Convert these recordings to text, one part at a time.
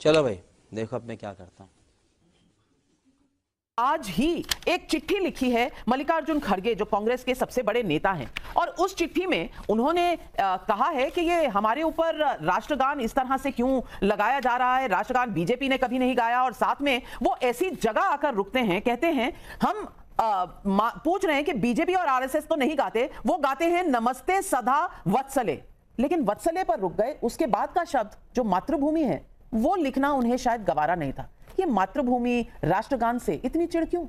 चलो भाई देखो अब मैं क्या करता हूँ। आज ही एक चिट्ठी लिखी है मल्लिकार्जुन खड़गे जो कांग्रेस के सबसे बड़े नेता हैं, और उस चिट्ठी में उन्होंने कहा है कि ये हमारे ऊपर राष्ट्रगान इस तरह से क्यों लगाया जा रहा है। राष्ट्रगान बीजेपी ने कभी नहीं गाया, और साथ में वो ऐसी जगह आकर रुकते हैं, कहते हैं हम पूछ रहे हैं कि बीजेपी और आरएसएस तो नहीं गाते, वो गाते हैं नमस्ते सदा वत्सले, लेकिन वत्सले पर रुक गए। उसके बाद का शब्द जो मातृभूमि है वो लिखना उन्हें शायद गवारा नहीं था। ये मातृभूमि राष्ट्रगान से इतनी चिढ़ क्यों?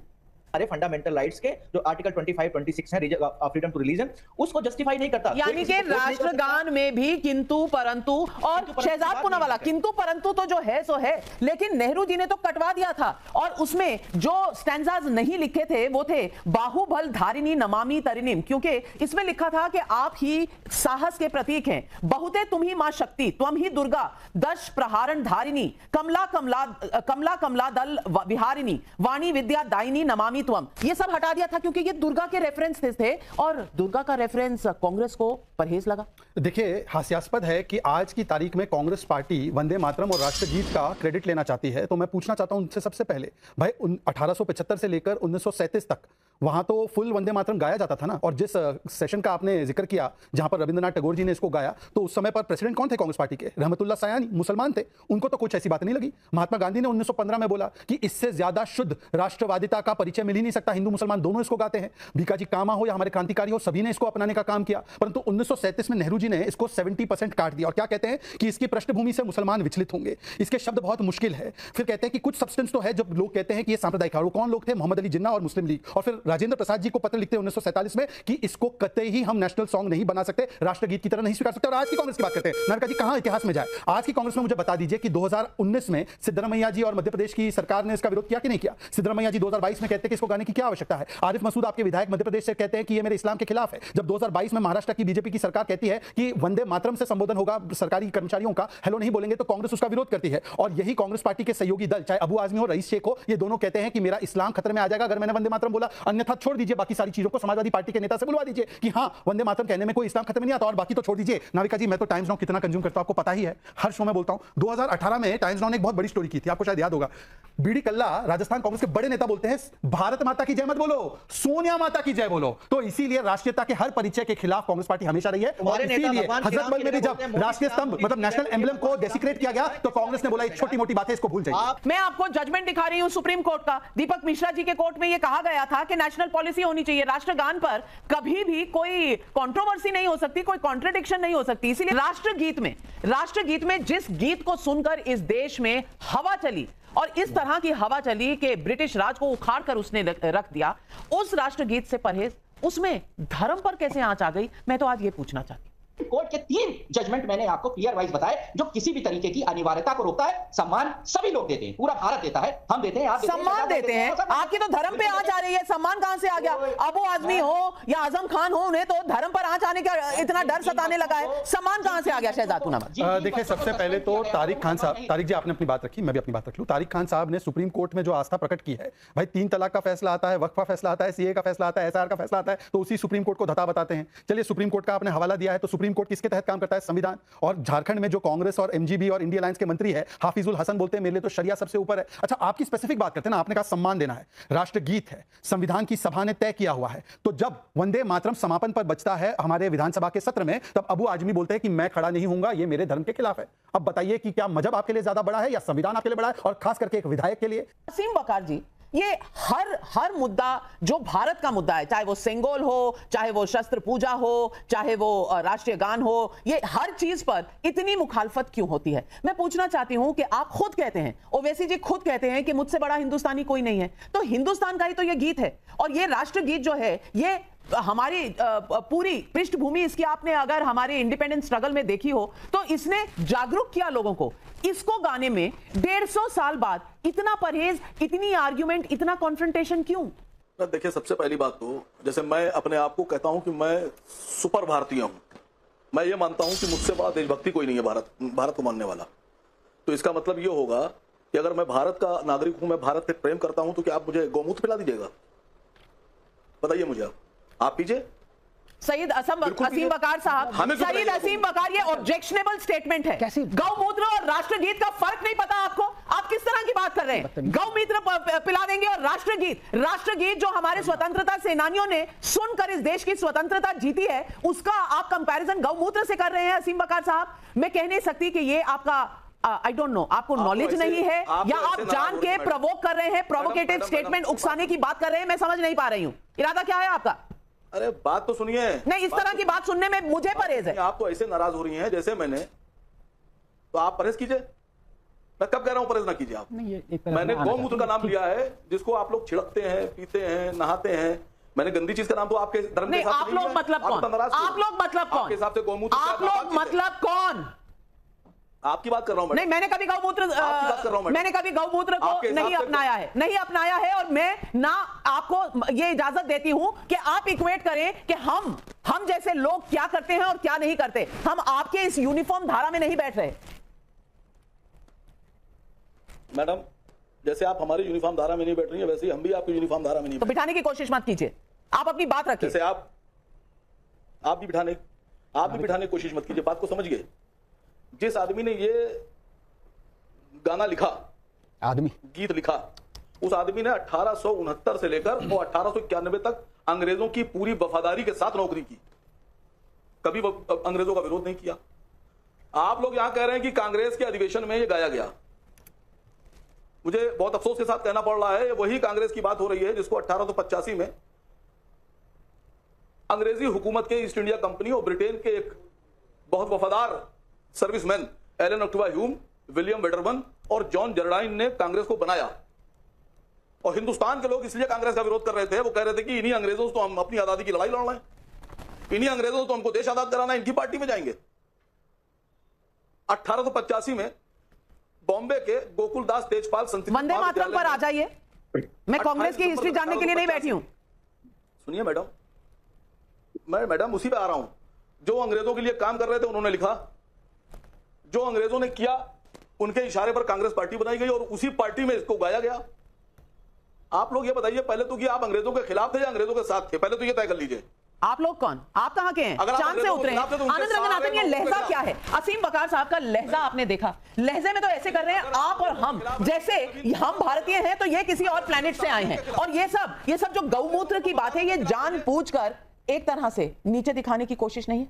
अरे फंडामेंटल राइट्स के जो आर्टिकल 25, 26 है फ्रीडम टू रिलीजन, उसको जस्टिफाई नहीं करता। यानी कि राष्ट्रगान में भी किंतु परंतु, और शहजाद पूनावाला किंतु परंतु तो जो है सो है, लेकिन नेहरू जी ने तो कटवा दिया था, और उसमें जो स्टैंजाज नहीं लिखे थे वो थे बाहुबल धारिणी नमामि तरिणीम, क्योंकि इसमें लिखा था कि आप ही साहस के प्रतीक हैं, बहुते तुम ही मां शक्ति, तुम ही दुर्गा, दश प्रहारण धारिणी, कमला कमला कमला कमला दल विहारिणी, वाणी विद्या दायिनी नमामि तुम। ये सब हटा दिया था क्योंकि ये दुर्गा के रेफरेंस थे, और दुर्गा का रेफरेंस कांग्रेस को परहेज लगा। देखिए, हास्यास्पद है कि आज की तारीख में कांग्रेस पार्टी वंदे मातरम और राष्ट्रगीत का क्रेडिट लेना चाहती है। तो मैं पूछना चाहता हूं उनसे सबसे पहले, भाई 1875 से लेकर 1937 तक वहां तो फुल वंदे मातरम गाया जाता था ना, और जिस सेशन का आपने जिक्र किया जहां पर रविंद्रनाथ टैगोर जी ने इसको गाया, तो उस समय पर प्रेसिडेंट कौन थे कांग्रेस पार्टी के? रहमतुल्लाह सयानी, मुसलमान थे, उनको तो कुछ ऐसी बात नहीं लगी। महात्मा गांधी ने 1915 में बोला कि इससे ज्यादा शुद्ध राष्ट्रवादिता का परिचय मिल ही नहीं सकता, हिंदू मुसलमान दोनों इसको गाते हैं। भीकाजी कामा हो या हमारे क्रांतिकारी हो, सभी ने इसको अपनाने का काम किया, परंतु 1937 में नेहरू जी ने इसको 70% काट दिया, और क्या कहते हैं कि इसकी पृष्ठभूमि से मुसलमान विचलित होंगे। इसके शब्द बहुत मुश्किल है। फिर कहते हैं कि कुछ सब्सटेंस तो है, जब लोग कहते हैं कि ये सांप्रदायिक है। कौन लोग थे? मोहम्मद अली जिन्ना और मुस्लिम लीग। और फिर राजेंद्र प्रसाद जी को पत्र लिखते हैं 1947 में कि इसको कतई ही हम नेशनल सॉन्ग नहीं बना सकते, राष्ट्रगीत की तरह नहीं स्वीकार सकते। और आज की कांग्रेस की बात करते हैं, नरका जी कहां इतिहास में जाए। आज की कांग्रेस में मुझे बता दीजिए कि 2019 में सिद्धरमैया जी और मध्य प्रदेश की सरकार ने इसका विरोध किया कि नहीं किया? सिद्धरमैया जी 2022 में कहते हैं कि इसको गाने की क्या आवश्यकता है। आरिफ मसूद आपके विधायक मध्य प्रदेश से कहते हैं कि ये मेरे इस्लाम के खिलाफ है। जब 2022 में महाराष्ट्र की बीजेपी की सरकार कहती है कि वंदे मातरम से संबोधन होगा सरकारी कर्मचारियों का, हेलो नहीं बोलेंगे, तो कांग्रेस उसका विरोध करती है। और यही कांग्रेस पार्टी के सहयोगी दल, चाहे अबू आजमी हो, रईस शेख हो, ये दोनों कहते हैं कि मेरा इस्लाम खतरे में आ जाएगा अगर मैंने वंदे मातरम बोला, अन्यथा छोड़ दीजिए बाकी सारी चीजों को। समाजवादी पार्टी के नेता से बुलवा दीजिए कि हां, वंदे मातरम कहने में कोई इस्लाम खतरे में नहीं आता, और बाकी तो छोड़ दीजिए। नाविका जी, मैं तो टाइम्स नाउ कितना कंज्यूम करता हूं आपको पता ही है, हर शो में बोलता हूं। 2018 में टाइम्स नाउ ने एक बहुत बड़ी स्टोरी की थी, आपको शायद याद होगा। बीडी कल्ला राजस्थान कांग्रेस के बड़े नेता बोलते हैं भारत माता की जय मत बोलो, सोनिया माता की जय बोलो। तो इसीलिए राष्ट्रीयता के हर परिचय के खिलाफ कांग्रेस पार्टी हमेशा रही है, और इसीलिए हजरतबल में भी जब राष्ट्रीय स्तंभ मतलब नेशनल एम्बलम को डेसिक्रेट किया गया तो कांग्रेस ने बोला एक छोटी मोटी बात है, इसको भूल जाइए। मैं आपको जजमेंट दिखा रही हूं सुप्रीम कोर्ट का। दीपक मिश्रा जी के कोर्ट में यह कहा गया था कि नेशनल पॉलिसी होनी चाहिए, राष्ट्रगान पर कभी भी कोई कंट्रोवर्सी नहीं हो सकती, कोई कॉन्ट्रडिक्शन नहीं हो सकती। इसीलिए राष्ट्रगीत में जिस गीत को सुनकर इस देश में हवा चली, और इस तरह की हवा चली कि ब्रिटिश राज को उखाड़ कर उसने रख दिया, उस राष्ट्रगीत से परहेज, उसमें धर्म पर कैसे आंच आ गई, मैं तो आज ये पूछना चाहती हूं। कोर्ट के 3 जजमेंट मैंने आपको क्लियर वाइज बताए जो किसी भी तरीके की अनिवार्यता को रोकता है। सम्मान सभी लोग देते हैं, पूरा भारत देता है, हम देते हैं, आप सम्मान देते हैं। आपकी तो धर्म पे आंच आ रही है, सम्मान कहां से आ गया? अबू आजमी हो या आजम खान हो, उन्हें तो धर्म पर आंच आने का इतना डर सताने लगा है, सम्मान कहां से आ गया? शहजाद पूनावाला, देखिए, सबसे पहले तो तारिक खान साहब, तारिक जी आपने अपनी बात रखी, मैं भी अपनी बात रख लूं। तारिक खान साहब ने सुप्रीम कोर्ट में जो आस्था प्रकट की है, भाई 3 तलाक का फैसला आता है, वक्फ का फैसला आता है, सीए का फैसला आता है, एसआर का फैसला आता है, तो उसी सुप्रीम कोर्ट को धता बताते हैं। चलिए, सुप्रीम कोर्ट का आपने हवाला दिया है, तो सुप्रीम कोर्ट किसके तहत काम करता है? संविधान। और झारखंड में जो कांग्रेस और एमजीबी और इंडिया अलायंस के मंत्री है हाफिजुल हसन, बोलते हैं मेरे लिए तो शरिया सबसे ऊपर है। अच्छा, आपकी स्पेसिफिक बात करते हैं ना, आपने कहा सम्मान देना है, राष्ट्रगीत है, संविधान की सभा ने तय किया हुआ है, तो जब वंदे मातरम समापन पर बजता है हमारे विधानसभा के सत्र में, तब अबू आजमी बोलते हैं कि मैं खड़ा नहीं हूंगा, ये मेरे धर्म के खिलाफ है। अब बताइए कि क्या मजहब आपके लिए ज्यादा बड़ा है या संविधान आपके लिए बड़ा है, और खास करके एक विधायक के लिए? असीम वकार जी, ये हर मुद्दा जो भारत का मुद्दा है, चाहे वो सेंगोल हो, चाहे वो शस्त्र पूजा हो, चाहे वो राष्ट्रीय गान हो, ये हर चीज पर इतनी मुखालफत क्यों होती है? मैं पूछना चाहती हूं कि आप खुद कहते हैं, ओवैसी जी खुद कहते हैं कि मुझसे बड़ा हिंदुस्तानी कोई नहीं है, तो हिंदुस्तान का ही तो ये गीत है, और ये राष्ट्रगीत जो है, ये हमारी पूरी पृष्ठभूमि इसकी आपने अगर हमारे इंडिपेंडेंस स्ट्रगल में देखी हो तो इसने जागरूक किया लोगों को। इसको गाने में 150 साल बाद इतना परहेज, इतनी आर्ग्यूमेंट, इतना कॉन्फ्रंटेशन क्यों? देखिए, सबसे पहली बात तो जैसे मैं अपने आप को कहता हूं कि मैं सुपर भारतीय हूं, मैं ये मानता हूं कि मुझसे बड़ा देशभक्ति कोई नहीं है भारत को मानने वाला। तो इसका मतलब ये होगा कि अगर मैं भारत का नागरिक हूं, मैं भारत से प्रेम करता हूं, तो क्या आप मुझे गौमूत्र पिला दीजिएगा? बताइए मुझे, आप पीजिए, सईद असीम वकार साहब, सईद असीम वकार, ये ऑब्जेक्शनेबल स्टेटमेंट है। कैसी? गौमूत्र और राष्ट्रगीत का फर्क नहीं पता आपको? आप किस तरह की बात कर रहे हैं? गौमूत्र पिला देंगे और राष्ट्रगीत जो हमारे स्वतंत्रता सेनानियों ने सुनकर इस देश की स्वतंत्रता जीती है, उसका आप कंपैरिजन गौमूत्र से कर रहे हैं असीम वकार साहब। मैं कह नहीं सकती कि ये आपका आई डोंट नो, आपको नॉलेज नहीं है या आप जान के प्रोवोक कर रहे हैं, प्रोवोकेटिव स्टेटमेंट उकसाने की बात कर रहे हैं। मैं समझ नहीं पा रही हूं, इरादा क्या है आपका? अरे बात तो सुनिए। नहीं, इस तरह की बात सुनने में मुझे परहेज है। आप तो ऐसे नाराज हो रही हैं जैसे मैंने, तो आप परहेज कीजिए। मैं कब कह रहा हूं परहेज ना कीजिए आप? मैंने गौमूत्र का नाम लिया है, जिसको आप लोग छिड़कते हैं, पीते हैं, नहाते हैं। मैंने गंदी चीज का नाम तो आपके धर्म के हिसाब से आप लोग मतलब कौन? आप लोग मतलब कौन? आपके हिसाब से गौमूत्र, आप लोग मतलब कौन? आपकी बात कर रहा हूं। नहीं, मैंने कभी गौमूत्र को नहीं अपनाया है और मैं ना आपको ये इजाजत देती हूं कि आप इक्वेट करें कि हम जैसे लोग क्या करते हैं और क्या नहीं करते। हम आपके इस यूनिफॉर्म धारा में नहीं बैठ रहे। मैडम, जैसे आप हमारी यूनिफॉर्म धारा में नहीं बैठ रही है, वैसे ही हम भी आपकी यूनिफॉर्म धारा में नहीं। तो बिठाने की कोशिश मत कीजिए, आप अपनी बात रखिए। जैसे आप भी बिठाने की कोशिश मत कीजिए। बात को समझिए। जिस आदमी ने ये गाना लिखा, गीत लिखा, उस आदमी ने 1869 से लेकर और 1891 तक अंग्रेजों की पूरी वफादारी के साथ नौकरी की। कभी अंग्रेजों का विरोध नहीं किया। आप लोग यहां कह रहे हैं कि कांग्रेस के अधिवेशन में ये गाया गया। मुझे बहुत अफसोस के साथ कहना पड़ रहा है, वही कांग्रेस की बात हो रही है जिसको 1885 में अंग्रेजी हुकूमत के ईस्ट इंडिया कंपनी और ब्रिटेन के एक बहुत वफादार serviceman Allan Octavian Hume, William Wedderburn और जॉन जर्डाइन ने कांग्रेस को बनाया। और हिंदुस्तान के लोग इसलिए कांग्रेस का विरोध कर रहे थे, वो कह रहे थे कि इन्हीं अंग्रेजों से तो हम अपनी आजादी की लड़ाई लड़ रहे हैं, इन्हीं अंग्रेजों से तो हमको देश आजाद कराना है, इनकी पार्टी में जाएंगे। 1885 में बॉम्बे के गोकुलदास तेजपाल संस्कृत वंदे मातरम पर आ जाइए। मैं कांग्रेस की हिस्ट्री जानने के लिए नहीं बैठी हूं। सुनिए मैडम, मैं मैडम उसी पे आ रहा हूं। जो अंग्रेजों के लिए काम कर रहे थे उन्होंने लिखा, जो अंग्रेजों ने किया उनके इशारे पर कांग्रेस पार्टी बनाई गई और उसी पार्टी में इसको गाया गया। आप लोग ये बताइए पहले तो कि आप अंग्रेजों के खिलाफ थे या अंग्रेजों के साथ थे? पहले तो ये तय कर लीजिए। आप लोग कौन? आप कहां के हैं? चांद से उतरे हैं? आनंद रंगनाथन, ये लहजा क्या है? असीम वकार साहब का लहजा आपने देखा? लहजे में तो ऐसे कर रहे हैं आप और हम, जैसे हम भारतीय हैं तो ये किसी और प्लेनेट से आए हैं। और ये सब जो गौमूत्र की बात है, ये जानबूझकर एक तरह से नीचे दिखाने की कोशिश नहीं है।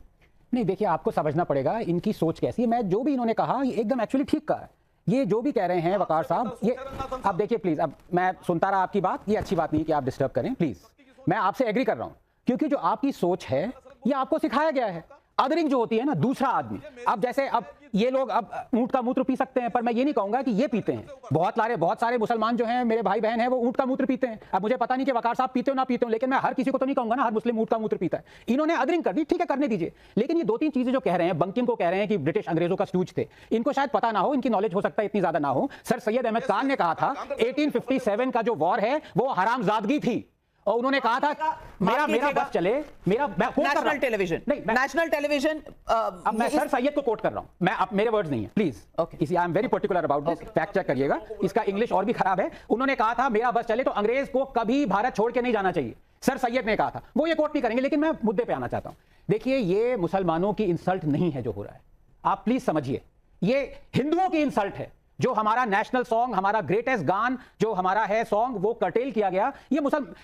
नहीं, देखिए, आपको समझना पड़ेगा इनकी सोच कैसी है। मैं जो भी इन्होंने कहा ये एकदम एक्चुअली ठीक कहा है। ये जो भी कह रहे हैं वकार साहब, ये अब देखिए प्लीज, अब मैं सुनता रहा आपकी बात, ये अच्छी बात नहीं कि आप डिस्टर्ब करें प्लीज। मैं आपसे एग्री कर रहा हूं क्योंकि जो आपकी सोच है ये आपको सिखाया गया है। अदरिंग जो होती है ना, दूसरा आदमी, अब जैसे अब ये लोग अब ऊंट का मूत्र पी सकते हैं, पर मैं ये नहीं कहूंगा कि ये पीते हैं। बहुत सारे मुसलमान जो हैं, मेरे भाई बहन हैं, वो ऊंट का मूत्र पीते हैं। अब मुझे पता नहीं कि वकार साहब पीते हो ना पीते हो, लेकिन मैं हर किसी को तो नहीं कहूंगा ना हर मुस्लिम ऊंट का मूत्र पीता है। इन्होंने अदरिंग कर दी, ठीक है, करने दीजिए। लेकिन ये 2-3 चीजें जो कह रहे हैं, बंकिम को कह रहे हैं कि ब्रिटिश अंग्रेजों का स्टूज थे, इनको शायद पता ना हो, इनकी नॉलेज हो सकता है इतनी ज्यादा ना हो। सर सैयद अहमद खान ने कहा था 1857 का जो वॉर है वो हरामजादगी थी, और उन्होंने कहा था मेरा बस चले, नेशनल टेलीविजन अब मैं सर सैयद को कोट कर रहा हूं, मैं अब मेरे वर्ड्स नहीं है please. Okay, I am very particular about this, fact check करिएगा, इसका इंग्लिश और भी खराब है। उन्होंने कहा था मेरा बस चले तो अंग्रेज को कभी भारत छोड़ के नहीं जाना चाहिए, सर सैयद ने कहा था। वो ये कोट नहीं करेंगे, लेकिन मैं मुद्दे पे आना चाहता हूं। देखिए, ये मुसलमानों की इंसल्ट नहीं है जो हो रहा है, आप प्लीज समझिए। ये हिंदुओं की इंसल्ट है। जो हमारा नेशनल सॉन्ग, हमारा ग्रेटेस्ट गान जो हमारा है सॉन्ग, वो कर्टेल किया गया। ये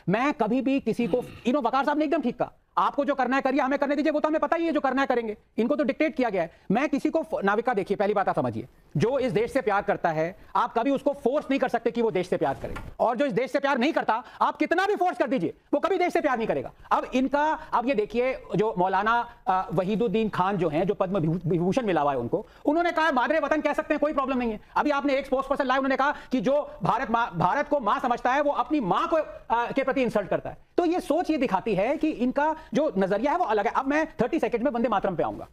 मैं कभी भी किसी को, वकार साहब ने एकदम ठीक कहा, आपको जो करना है करिए, हमें करने दीजिए, वो तो हमें पता ही है जो करना है करेंगे। इनको तो डिक्टेट किया गया है। मैं किसी को, नाविका देखिए, पहली बात आप समझिए, जो इस देश से प्यार करता है आप कभी उसको फोर्स नहीं कर सकते कि वो देश से प्यार करे, और जो इस देश से प्यार नहीं करता आप कितना भी फोर्स कर दीजिए वो कभी देश से प्यार नहीं करेगा। अब ये देखिए, जो मौलाना वहीदुद्दीन खान जो हैं, जो पद्म विभूषण मिला हुआ है उनको, उन्होंने कहा मादरे वतन कह सकते हैं, कोई प्रॉब्लम नहीं है। अभी आपने एक स्पोक्स पर्सन लाया, उन्होंने कहा कि जो भारत को मां समझता है वो अपनी मां को के प्रति इंसल्ट करता है। तो ये सोच ये दिखाती है कि इनका जो नजरिया है वो अलग है। अब मैं 30 सेकंड में वंदे मातरम पे आऊंगा।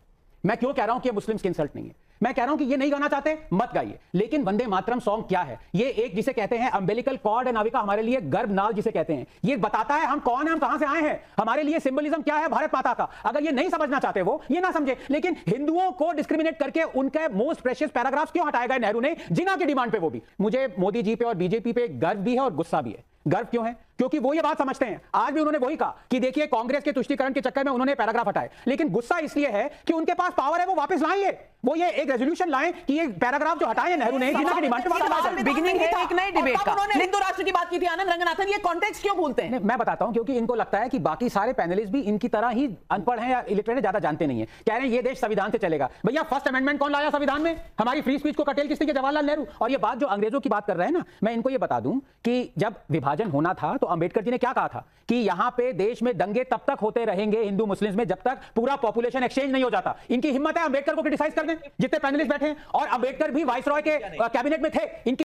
मैं क्यों कह रहा हूं कि ये मुस्लिम्स की इंसल्ट नहीं है, मैं कह रहा हूं कि ये नहीं गाना चाहते मत गाइए, लेकिन वंदे मातरम सॉन्ग क्या है? ये एक जिसे कहते हैं अम्बिलिकल कॉर्ड है नाविका, हमारे लिए गर्भनाल जिसे कहते हैं, ये बताता है हम कौन है, हम कहां से आए हैं, हमारे लिए सिंबलिज्म क्या है भारत माता का। अगर ये नहीं समझना चाहते वो ये ना समझे, लेकिन हिंदुओं को डिस्क्रिमिनेट करके उनके मोस्ट प्रेशियस पैराग्राफ्स क्यों हटाया गया नेहरू ने, जिना की डिमांड पे? वो भी मुझे मोदी जी पे और बीजेपी पे गर्व भी है और गुस्सा भी है। गर्व क्यों है? क्योंकि वो ये बात समझते हैं। आज भी उन्होंने वही कहा कि देखिए कांग्रेस के तुष्टीकरण के चक्कर में उन्होंने पैराग्राफ हटाए, लेकिन गुस्सा इसलिए है कि उनके पास पावर है, वो वापस लाएंगे, वो ये एक रेजोल्यूशन लाएं कि ये पैराग्राफ जो हटाए नेहरू ने जिन्ना की डिमांड बिगिनिंग है एक नए डिबेट का। हिंदू राष्ट्र की बात की थी आनंद रंगनाथन, ये कॉन्टेक्स्ट क्यों भूलते हैं? मैं बताता हूं, क्योंकि इनको लगता है कि बाकी सारे पैनलिस्ट भी इनकी तरह ही अनपढ़ हैं या इलिटरेट ज्यादा जानते नहीं है। कह रहे हैं ये देश संविधान से चलेगा। भैया फर्स्ट अमेंडमेंट कौन लाया संविधान में? हमारी फ्री स्पीच को कटेल किसने किया? जवाहरलाल नेहरू। और ये बात जो अंग्रेजों की बात कर रहे हैं ना, मैं इनको ये बता दूं कि जब विभाजन होना था तो अंबेडकर जी ने क्या कहा था कि यहां पे देश में दंगे तब तक होते रहेंगे हिंदू मुस्लिम्स में जब तक पूरा पॉपुलेशन एक्सचेंज नहीं हो जाता। इनकी हिम्मत है अंबेडकर को क्रिटिसाइज कर दें, जितने पैनलिस्ट बैठे हैं, और अंबेडकर भी वाइसरॉय के कैबिनेट में थे। इनकी